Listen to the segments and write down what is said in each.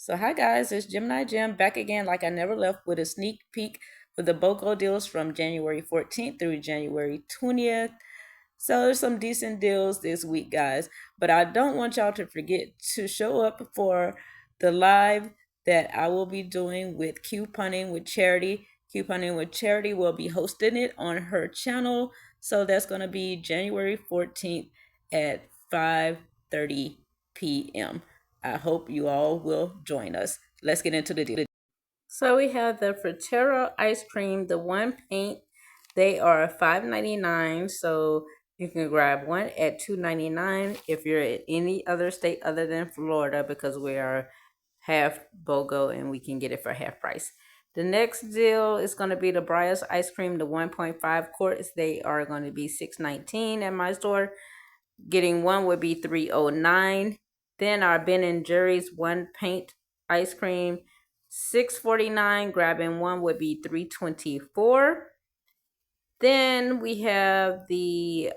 So hi guys, it's Gemini Jim back again like I never left with a sneak peek with the BOGO deals from January 14th through January 20th. So there's some decent deals this week, guys. But I don't want y'all to forget to show up for the live that I will be doing with Couponing with Charity. Couponing with Charity will be hosting it on her channel. So that's going to be January 14th at 5:30 p.m. I hope you all will join us. Let's get into the deal. So we have the Frutero ice cream, the one pint. They are $5.99, so you can grab one at $2.99 if you're in any other state other than Florida, because we are half BOGO and we can get it for half price. The next deal is going to be the Breyers ice cream, the 1.5 quarts. They are going to be $6.19 at my store. Getting one would be $3.09. Then our Ben and Jerry's one pint ice cream, $6.49. Grabbing one would be $3.24. Then we have the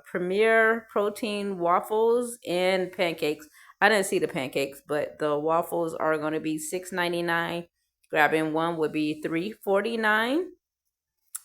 Premier Protein waffles and pancakes. I didn't see the pancakes, but the waffles are going to be $6.99. Grabbing one would be $3.49.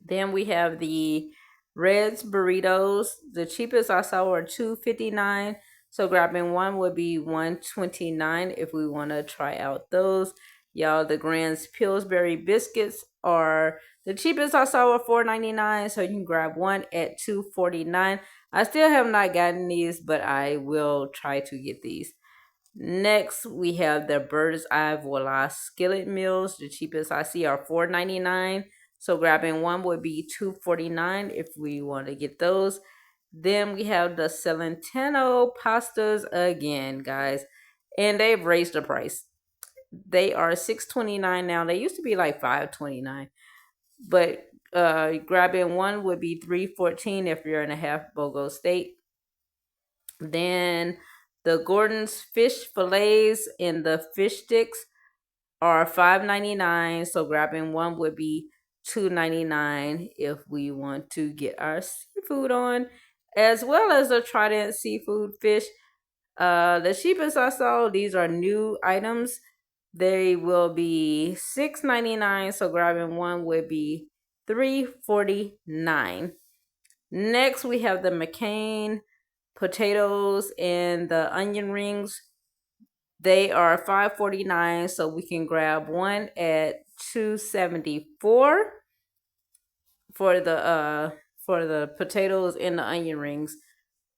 Then we have the Reds burritos. The cheapest I saw were $2.59. So grabbing one would be $1.29 if we want to try out those. Y'all, the Grand's Pillsbury biscuits are the cheapest I saw were $4.99. So you can grab one at $2.49. I still have not gotten these, but I will try to get these. Next, we have the Bird's Eye Voila skillet meals. The cheapest I see are $4.99. So grabbing one would be $2.49 if we want to get those. Then we have the Celentano pastas again, guys. And they've raised the price. They are $6.29 now. They used to be like $5.29. But grabbing one would be $3.14 if you're in a half BOGO state. Then the Gordon's fish fillets and the fish sticks are $5.99. So grabbing one would be $2.99 if we want to get our seafood on, as well as the Trident seafood fish. The cheapest I saw, these are new items. They will be $6.99. So grabbing one would be $3.49. Next, we have the McCain potatoes and the onion rings. They are $5.49, so we can grab one at $2.74 for the potatoes and the onion rings.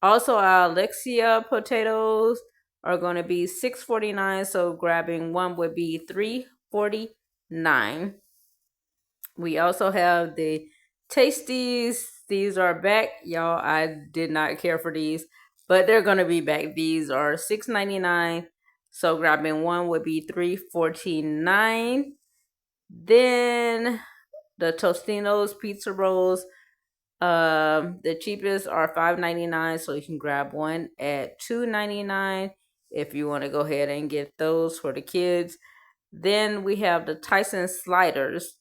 Also, our Alexia potatoes are going to be $6.49, so grabbing one would be $3.49. We also have the Tasties. These are back, y'all. I did not care for these, but they're going to be back. These are $6.99. So grabbing one would be $3.49. Then the Tostinos pizza rolls. The cheapest are $5.99. So you can grab one at $2.99 if you want to go ahead and get those for the kids. Then we have the Tyson sliders.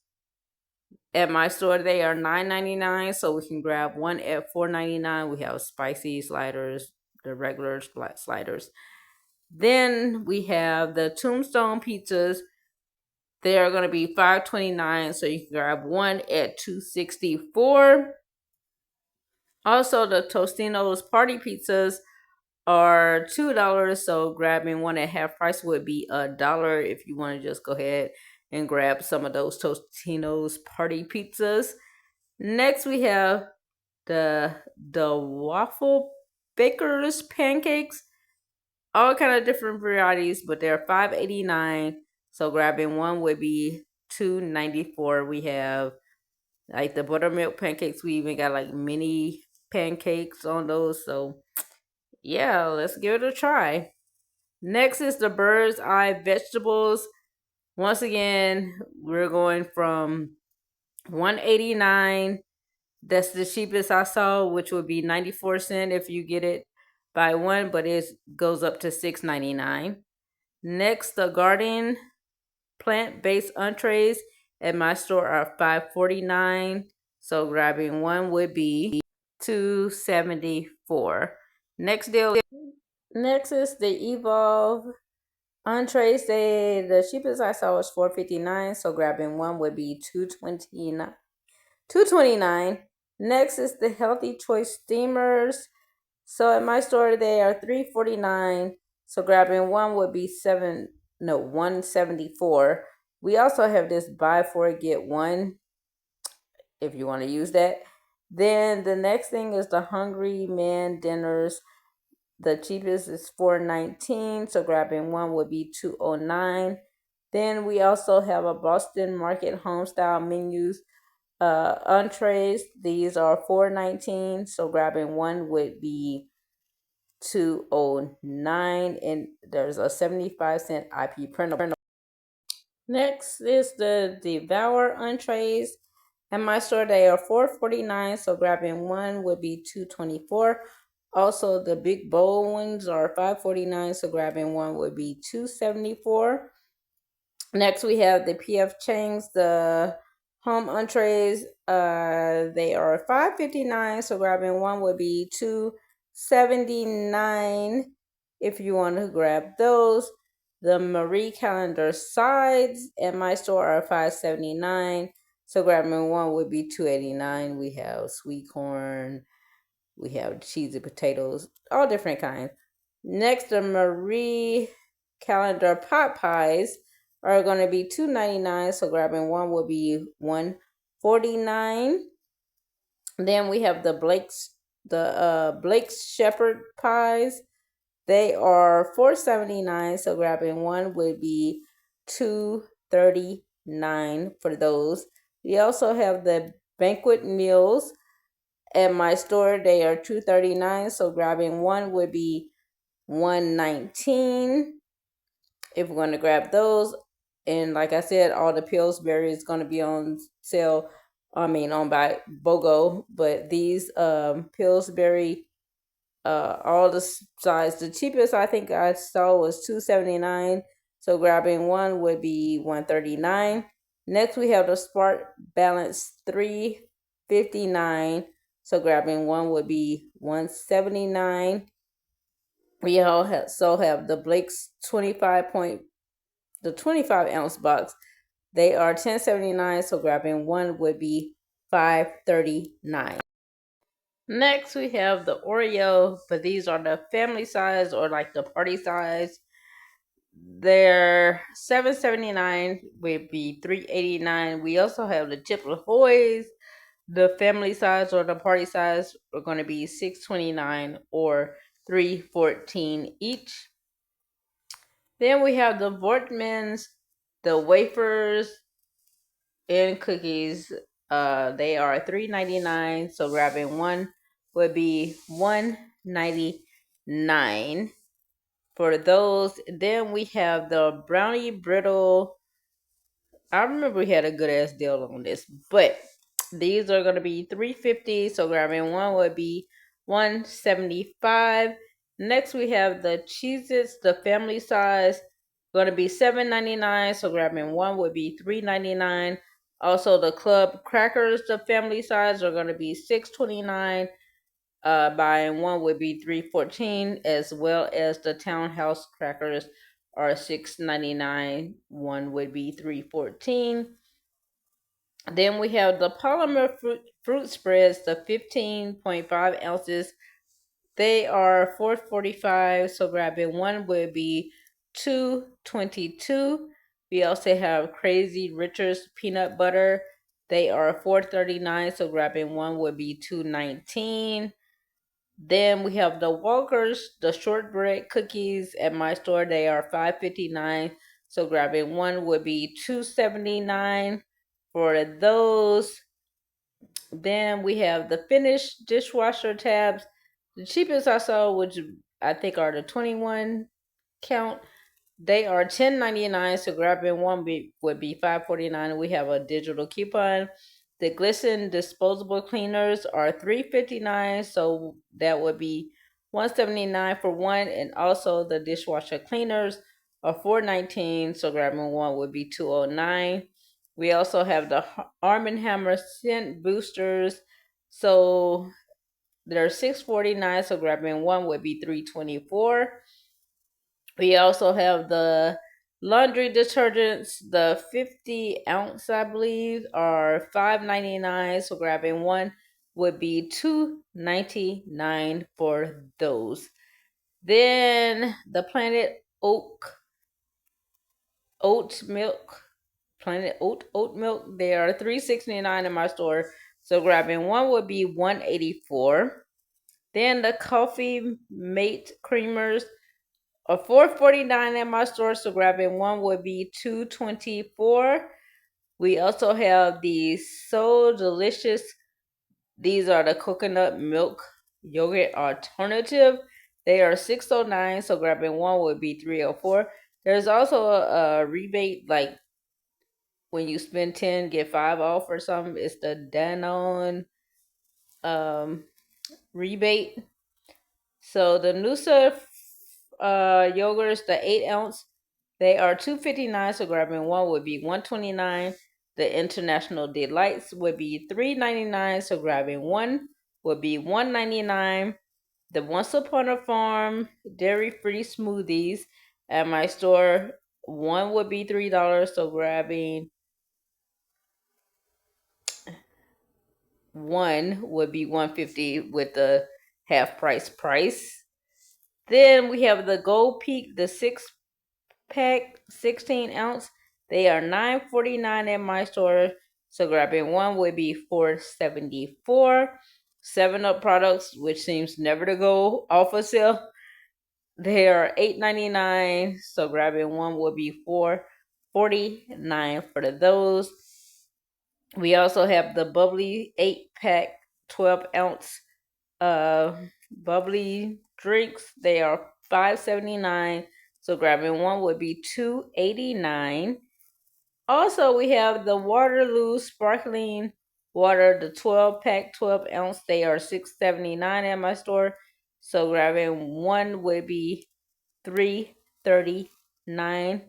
At my store, they are $9.99. So we can grab one at $4.99. We have spicy sliders, the regular sliders. Then we have the Tombstone pizzas. They are going to be $5.29, so you can grab one at $2.64. Also, the Tostino's party pizzas are $2, so grabbing one at half price would be $1 if you want to just go ahead and grab some of those Tostino's party pizzas. Next, we have the waffle baker's pancakes. All kind of different varieties, but they're $5.89. So grabbing one would be $2.94. We have like the buttermilk pancakes. We even got like mini pancakes on those. So yeah, let's give it a try. Next is the Bird's Eye vegetables. Once again, we're going from $1.89. That's the cheapest I saw, which would be 94 cents if you get it by one, but it goes up to $6.99. Next, the garden plant-based entrees at my store are $5.49. So grabbing one would be $2.74. Next is the Evolve Entrees, the cheapest I saw was $4.59, so grabbing one would be $2.29. Next is the Healthy Choice steamers. So at my store they are $3.49. So grabbing one would be $1.74. We also have this buy four get one if you want to use that. Then the next thing is the Hungry Man dinners. The cheapest is $4.19, so grabbing one would be $2.09. Then we also have a Boston Market homestyle menus entrees. These are $4.19, so grabbing one would be $2.09, and there's a 75-cent IP printer. Next is the Devour entrees. At my store, they are $4.49, so grabbing one would be $2.24. Also, the big bowl ones are $5.49, so grabbing one would be $2.74. Next, we have the PF Chang's, the home entrees. They are $5.59, so grabbing one would be $2.79 if you want to grab those. The Marie Calendar sides at my store are $5.79, so grabbing one would be $2.89. We have sweet corn, we have cheesy potatoes, all different kinds. Next, the Marie Calendar pot pies are going to be $2.99, so grabbing one will be $1.49. Then we have the Blake's Shepherd pies. They are $4.79, so grabbing one would be $2.39 for those. We also have the banquet meals. At my store, they are $2.39, so grabbing one would be $1.19 if we're going to grab those. And like I said, all the Pillsbury is going to be on sale. On by BOGO, but these Pillsbury, all the size, the cheapest I think I saw was $2.79. So grabbing one would be $1.39. Next we have the Smart Balance $3.59. So grabbing one would be $1.79. We also have the Blake's 25-ounce box. They are $10.79, so grabbing one would be $5.39. Next, we have the Oreo, but these are the family size or like the party size. They're $7.79, would be $3.89. We also have the Chip Ahoy's. The family size or the party size are going to be $6.29 or $3.14 each. Then we have the Vortmans, the wafers and cookies. They are $3.99, so grabbing one would be $1.99 for those. Then we have the brownie brittle. I remember we had a good ass deal on this, but these are gonna be $3.50. So grabbing one would be $1.75. Next we have the Cheez-Its, the family size, gonna be $7.99. So grabbing one would be $3.99. Also the Club Crackers, the family size, are gonna be $6.29. Buying one would be $3.14, as well as the Townhouse crackers are $6.99. One would be $3.14. Then we have the polymer fruit spreads, the 15.5 ounces. They are $4.45. So grabbing one would be $2.22. We also have Crazy Richard's peanut butter. They are $4.39. So grabbing one would be $2.19. Then we have the Walkers, the shortbread cookies. At my store, they are $5.59. So grabbing one would be $2.79 for those. Then we have the Finish dishwasher tabs. The cheapest I saw, which I think are the 21 count, they are $10.99. So grabbing one would be $5.49. We have a digital coupon. The Glisten disposable cleaners are $3.59. So that would be $1.79 for one. And also the dishwasher cleaners are $4.19. So grabbing one would be $2.09. We also have the Arm & Hammer scent boosters. So they're $6.49. So grabbing one would be $3.24. We also have the laundry detergents. The 50 ounce, I believe, are $5.99. So grabbing one would be $2.99 for those. Then the Planet oat milk, Planet oat milk. They are $3.69 in my store. So grabbing one would be $1.84. Then the Coffee Mate creamers are $4.49 at my store. So grabbing one would be $2.24. We also have the So Delicious. These are the coconut milk yogurt alternative. They are $6.09. So grabbing one would be $3.04. There's also a rebate, like when you spend 10 get 5 off or something. It's the Danone um rebate. So the Noosa yogurts, the 8 ounce, they are $2.59. So grabbing one would be $1.29. The International Delights would be $3.99. So grabbing one would be $1.99. The Once Upon a Farm dairy-free smoothies at my store, one would be $3. So grabbing one would be $1.50 with the half price. Then we have the Gold Peak, the 6-pack, 16 ounce. They are $9.49 at my store. So grabbing one would be $4.74. 7 Up products, which seems never to go off of sale, they are $8.99. So grabbing one would be $4.49 for those. We also have the Bubbly 8-pack, 12 ounce bubbly drinks. They are $5.79. So grabbing one would be $2.89. Also, we have the Waterloo sparkling water, the 12-pack, 12 ounce. They are $6.79 at my store. So grabbing one would be $3.39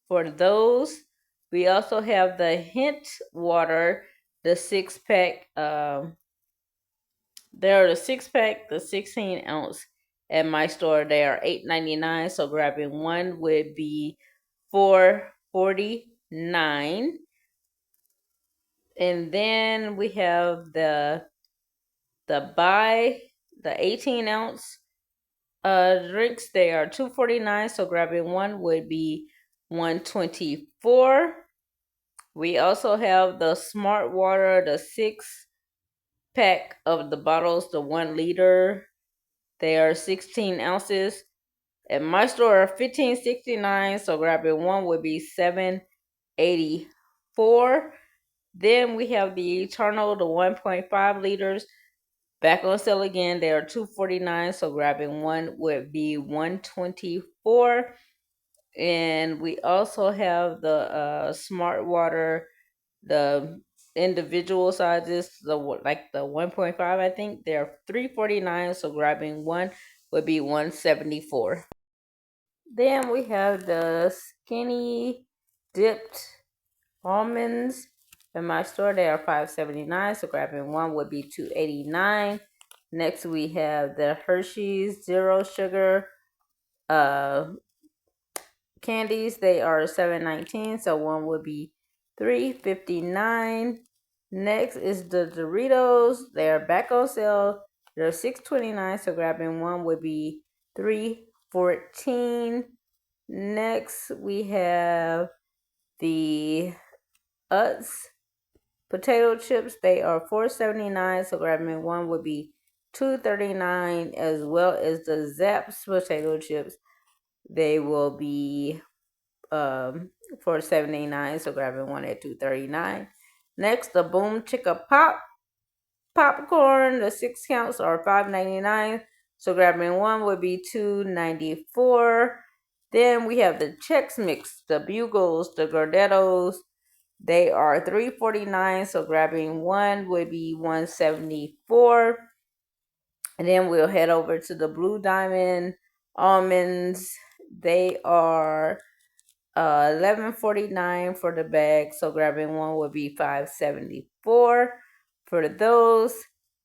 for those. We also have the Hint water, the 6-pack. There are the 6-pack, the 16 ounce at my store. They are $8.99. So grabbing one would be $4.49. And then we have the 18 ounce drinks. They are $2.49. So grabbing one would be $1.24. We also have the Smart Water, the 6-pack of the bottles, the 1 liter. They are 16 ounces. At my store are $15.69. So grabbing one would be $7.84. Then we have the Eternal, the 1.5 liters. Back on sale again. They are $2.49. So grabbing one would be $1.24. And we also have the Smart Water, the individual sizes, the 1.5. I think they're $3.49. So grabbing one would be $1.74. Then we have the Skinny Dipped almonds. In my store, they are $5.79. So grabbing one would be $2.89. Next, we have the Hershey's Zero Sugar candies. They are $7.19. So one would be $3.59. Next is the Doritos. They are back on sale. They're $6.29. So grabbing one would be $3.14. Next, we have the Utz potato chips. They are $4.79. So grabbing one would be $2.39, as well as the Zapp's potato chips. They will be $4.79. So grabbing one at $2.39. Next, the Boom Chicka popcorn. The 6 counts are $5.99. So grabbing one would be $2.94. Then we have the Chex Mix, the Bugles, the Gordettos. They are $3.49. So grabbing one would be $1.74. And then we'll head over to the Blue Diamond almonds. They are $11.49 for the bag. So grabbing one would be $5.74 for those.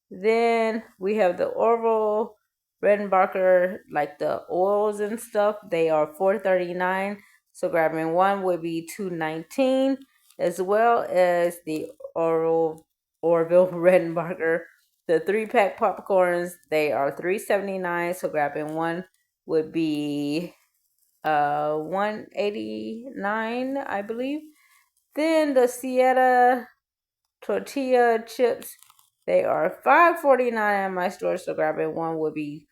Then we have the Orville Redenbacher, like the oils and stuff, they are $4.39. So grabbing one would be $2.19, as well as the Orville Redenbacher. The 3-pack popcorns, they are $3.79. So grabbing one would be 189, I believe. Then the Sieta tortilla chips, they are $5.49 at my store. So grabbing one would be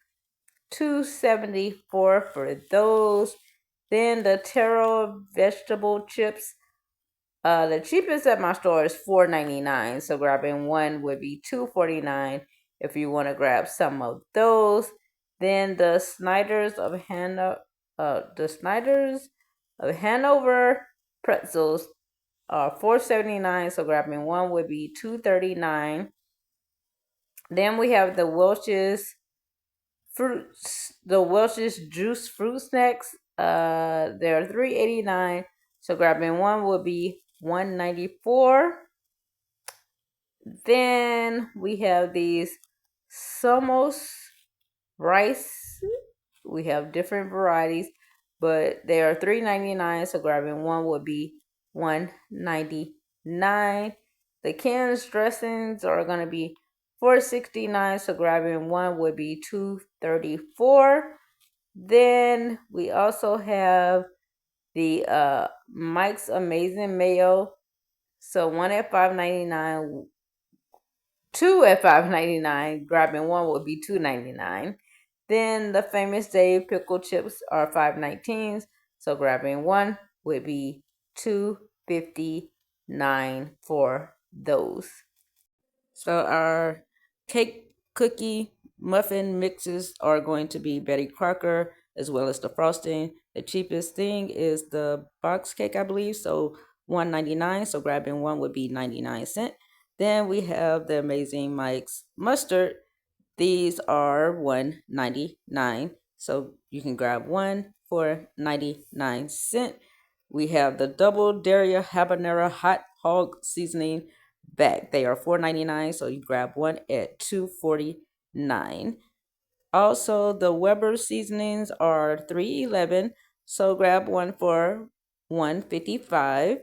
$2.74 for those. Then the taro vegetable chips, the cheapest at my store is $4.99. So grabbing one would be $2.49 if you want to grab some of those. Then the Snyder's of Hanover pretzels are $4.79. So grabbing one would be $2.39. Then we have the Welch's juice fruit snacks. They're $3.89. So grabbing one would be $1.94. Then we have these Somos rice. We have different varieties, but they are $3.99. So grabbing one would be $1.99. The canned dressings are gonna be $4.69. So grabbing one would be $2.34. Then we also have the Mike's Amazing Mayo. So one at $5.99, two at $5.99. Grabbing one would be $2.99. Then the Famous Dave pickle chips are $5.19. So grabbing one would be $2.59 for those. So our cake, cookie, muffin mixes are going to be Betty Crocker as well as the frosting. The cheapest thing is the box cake, I believe. So $1.99. So grabbing one would be 99 cents. Then we have the Amazing Mike's mustard. These are $1.99. So you can grab one for 99 cents. We have the double dairy habanero hot hog seasoning bag. They are $4.99. So you grab one at $2.49. Also, the Weber seasonings are $3.11. So grab one for $1.55.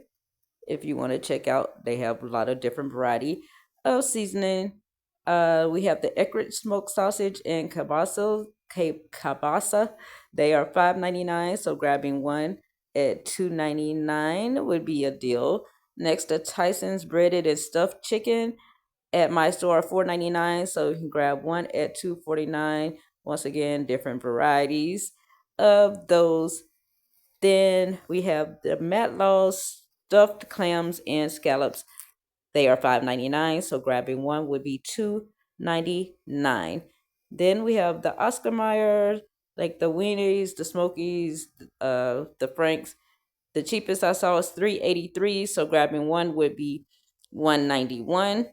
If you want to check out, they have a lot of different variety of seasoning. We have the Eckrich smoked sausage and kielbasa. They are $5.99. So grabbing one at $2.99 would be a deal. Next, the Tyson's breaded and stuffed chicken at my store are $4.99. So you can grab one at $2.49. Once again, different varieties of those. Then we have the Matlaw's stuffed clams and scallops. They are $5.99. So grabbing one would be $2.99. Then we have the Oscar Mayer, like the Weenies, the Smokies, the Franks. The cheapest I saw is $3.83. So grabbing one would be $1.91.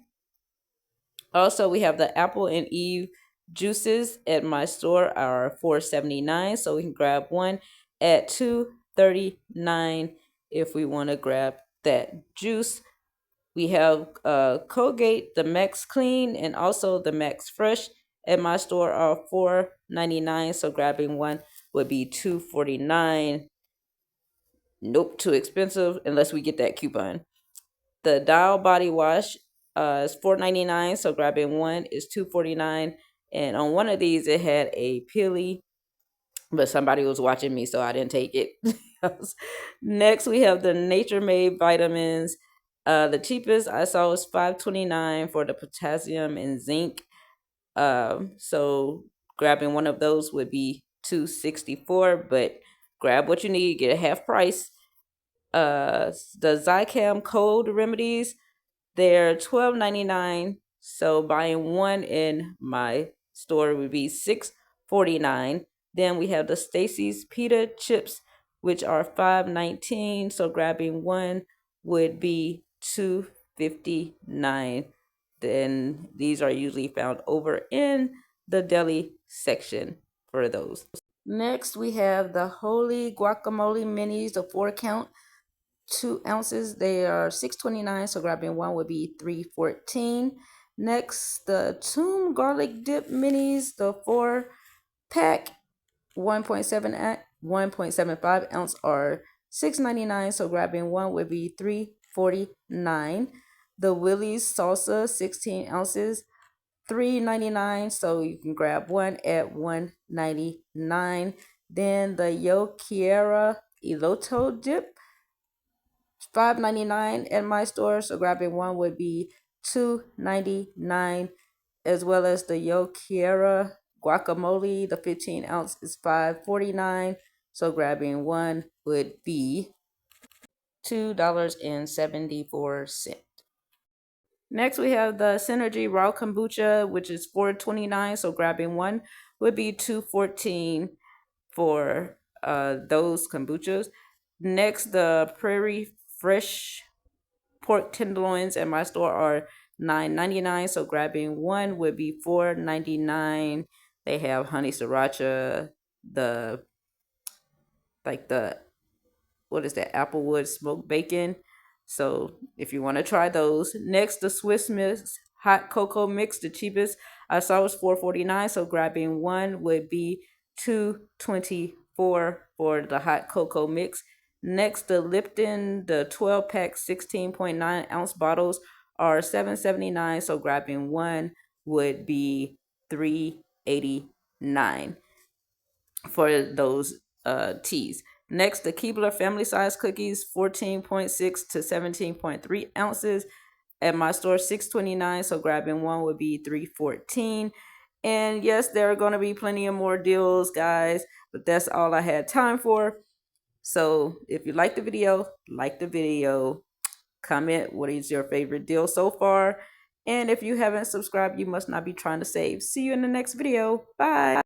Also, we have the Apple and Eve juices at my store are $4.79. So we can grab one at $2.39 if we want to grab that juice. We have Colgate, the Max Clean, and also the Max Fresh at my store are $4.99. So grabbing one would be $2.49. Nope, too expensive unless we get that coupon. The Dial body wash is $4.99. So grabbing one is $2.49. And on one of these, it had a peely, but somebody was watching me, so I didn't take it. Next, we have the Nature Made vitamins. The cheapest I saw was $5.29 for the potassium and zinc. So grabbing one of those would be $2.64, but grab what you need, get a half price. The Zicam cold remedies, they're $12.99. So buying one in my store would be $6.49. Then we have the Stacy's pita chips, which are $5.19. So grabbing one would be $2.59. Then these are usually found over in the deli section for those. Next, we have the Holy Guacamole Minis, the 4-count, 2 ounces. They are $6.29. So grabbing one would be $3.14. Next, the Tomb Garlic Dip Minis, the 4 pack 1.75 ounce are $6.99. So grabbing one would be $3.49. The Willie's salsa 16 ounces, $3.99. So you can grab one at $1.99. Then the Yo Quiero Eloto dip, $5.99 at my store. So grabbing one would be $2.99, as well as the Yo Quiero guacamole. The 15 ounce is $5.49. So grabbing one would be $2.74. Next, we have the Synergy Raw Kombucha, which is $4.29. So grabbing one would be $2.14 for those kombuchas. Next, the Prairie Fresh pork tenderloins at my store are $9.99. So grabbing one would be $4.99. They have honey sriracha, the like the what is that, applewood smoked bacon. So if you want to try those. Next, the Swiss Miss hot cocoa mix, the cheapest I saw was $4.49. So grabbing one would be $2.24 for the hot cocoa mix. Next, the Lipton, the 12-pack 16.9 ounce bottles are $7.79. So grabbing one would be $3.89 for those teas. Next, the Keebler family size cookies, 14.6 to 17.3 ounces. At my store, $6.29. So grabbing one would be $3.14. And yes, there are going to be plenty of more deals, guys, but that's all I had time for. So if you like the video, comment what is your favorite deal so far. And if you haven't subscribed, you must not be trying to save. See you in the next video. Bye.